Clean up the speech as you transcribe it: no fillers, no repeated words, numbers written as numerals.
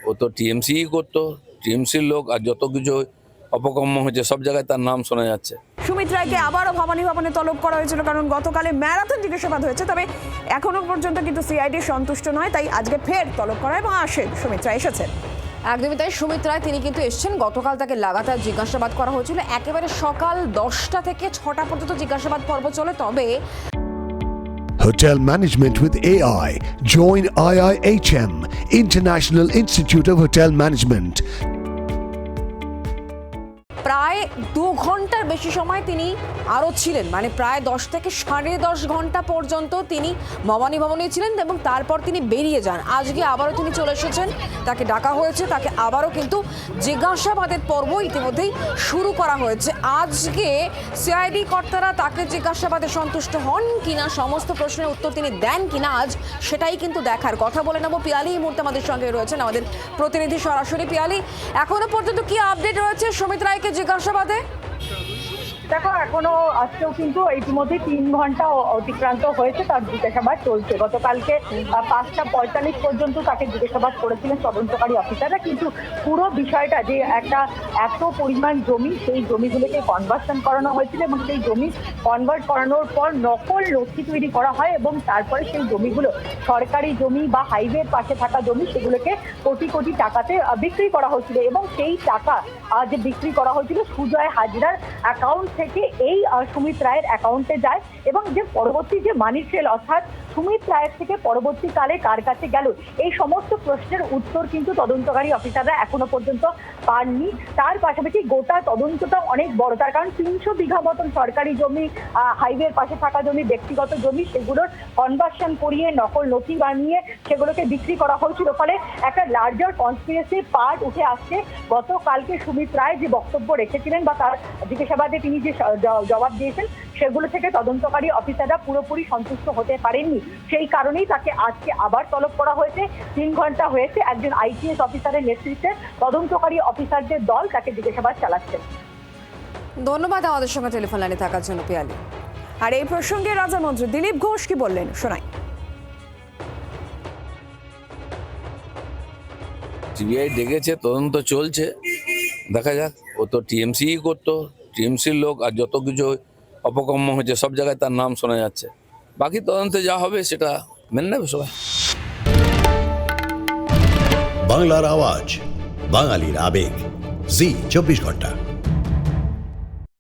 ও তো টিএমসি করতো, টিএমসির লোক, আর যত কিছু অপকর্ম হয়েছে সব জায়গায় তার নাম শোনা যাচ্ছে। সুমিত রায়কে আবারও ভবানী ভবনে তলব করা হয়েছিল, কারণ গতকালে ম্যারাথন জিজ্ঞাসাবাদ হয়েছে, তবে এখনো পর্যন্ত কিন্তু সিআইডি সন্তুষ্ট নয়, তাই আজকে ফের তলব করা এবং আসেন সুমিত রায় এসেছেন। একদমই তাই, সুমিত রায় তিনি কিন্তু এসছেন। গতকাল তাকে লাগাতার জিজ্ঞাসাবাদ করা হয়েছিল, একেবারে সকাল 10টা থেকে 6টা পর্যন্ত জিজ্ঞাসাবাদ পর্ব চলে। তবে Hotel Management with AI. Join IIHM, International Institute of Hotel Management. প্রায় 2 ঘন্টার বেশি সময় তিনি আরও ছিলেন, মানে প্রায় 10 থেকে 10.5 ঘন্টা পর্যন্ত তিনি ভবানী ভবনে ছিলেন এবং তারপর তিনি বেরিয়ে যান। আজকে আবারও তিনি চলে এসেছেন, তাকে ডাকা হয়েছে, তাকে আবারও কিন্তু জিজ্ঞাসাবাদের পর্ব ইতিমধ্যেই শুরু করা হয়েছে। আজকে সিআইডি কর্তারা তাকে জিজ্ঞাসাবাদে সন্তুষ্ট হন কিনা, সমস্ত প্রশ্নের উত্তর তিনি দেন কিনা, আজ সেটাই কিন্তু দেখার। কথা বলে নেব পিয়ালি এই মুহূর্তে আমাদের সঙ্গে রয়েছেন, আমাদের প্রতিনিধি সরাসরি। পিয়ালি, এখনো পর্যন্ত কি আপডেট রয়েছে সুমিত রায়কে জিজ্ঞাসাবাদে? দেখো, এখনো আজকেও কিন্তু ইতিমধ্যে 3 ঘন্টা অতিক্রান্ত হয়েছে, তার জিজ্ঞাসাবাদ চলছে। গতকালকে 5:45 পর্যন্ত তাকে জিজ্ঞাসাবাদ করেছিলেন তদন্তকারী অফিসাররা, কিন্তু পুরো বিষয়টা যে একটা এত পরিমাণ জমি, সেই জমিগুলোকে কনভার্সন করানো হয়েছিল এবং সেই জমি কনভার্ট করানোর পর নকল নথি তৈরি করা হয় এবং তারপরে সেই জমিগুলো সরকারি জমি বা হাইওয়ের পাশে থাকা জমি, সেগুলোকে কোটি কোটি টাকাতে বিক্রি করা হয়েছিল এবং সেই টাকা যে বিক্রি করা হয়েছিল সুজয় হাজরার অ্যাকাউন্ট থেকে এই সুমিত রায়ের অ্যাকাউন্টে যায় এবং যে পরবর্তী যে মানি ট্রেল, অর্থাৎ সুমিত রায়ের থেকে পরবর্তীকালে কার কাছে গেল, এই সমস্ত প্রশ্নের উত্তর কিন্তু তদন্তকারী অফিসাররা এখনো পর্যন্ত পাননি। তার পাশাপাশি গোটা তদন্তটা অনেক বড়, তার কারণ 300 বিঘা মতন সরকারি জমি, হাইওয়ের পাশে থাকা জমি, ব্যক্তিগত জমি, সেগুলোর কনভার্সন করিয়ে নকল নথি বানিয়ে সেগুলোকে বিক্রি করা হয়েছিল। ফলে একটা লার্জার কনস্পিরেসি পার্ট উঠে আসছে। গতকালকে সুমিত রায় যে বক্তব্য রেখেছিলেন বা তার জিজ্ঞাসাবাদে তিনি যে জবাব দিয়েছেন, সেগুলো থেকে তদন্তকারী অফিসাররা পুরোপুরি সন্তুষ্ট হতে পারেননি। সেই কারণেই তাকে আজকে আবার তলব করা হয়েছে। 3 ঘন্টা হয়েছে একজন আইপিএস অফিসারের নেতৃত্বে তদন্তকারী অফিসারদের দল তাকে জিজ্ঞাসাবাদ চালাচ্ছেন। ধন্যবাদ আমাদের সঙ্গে টেলিফোন লাইনে থাকার জন্য পিয়ালি। আর এই প্রসঙ্গে রাজ্যমন্ত্রী দিলীপ ঘোষ কি বললেন শোনাই। সিবিআই ডেকেছে, তদন্ত চলছে, দেখা যাক। ও তো টিএমসি করতো, টিএমসির লোক, আর যত কিছু অপকর্ম হয়েছে সব জায়গায় তার নাম শোনা যাচ্ছে। বাকি তদন্তে যা হবে সেটা মেনে নেবে সবাই। বাংলার আওয়াজ, বাঙালির আবেগ, জি 24 ঘন্টা।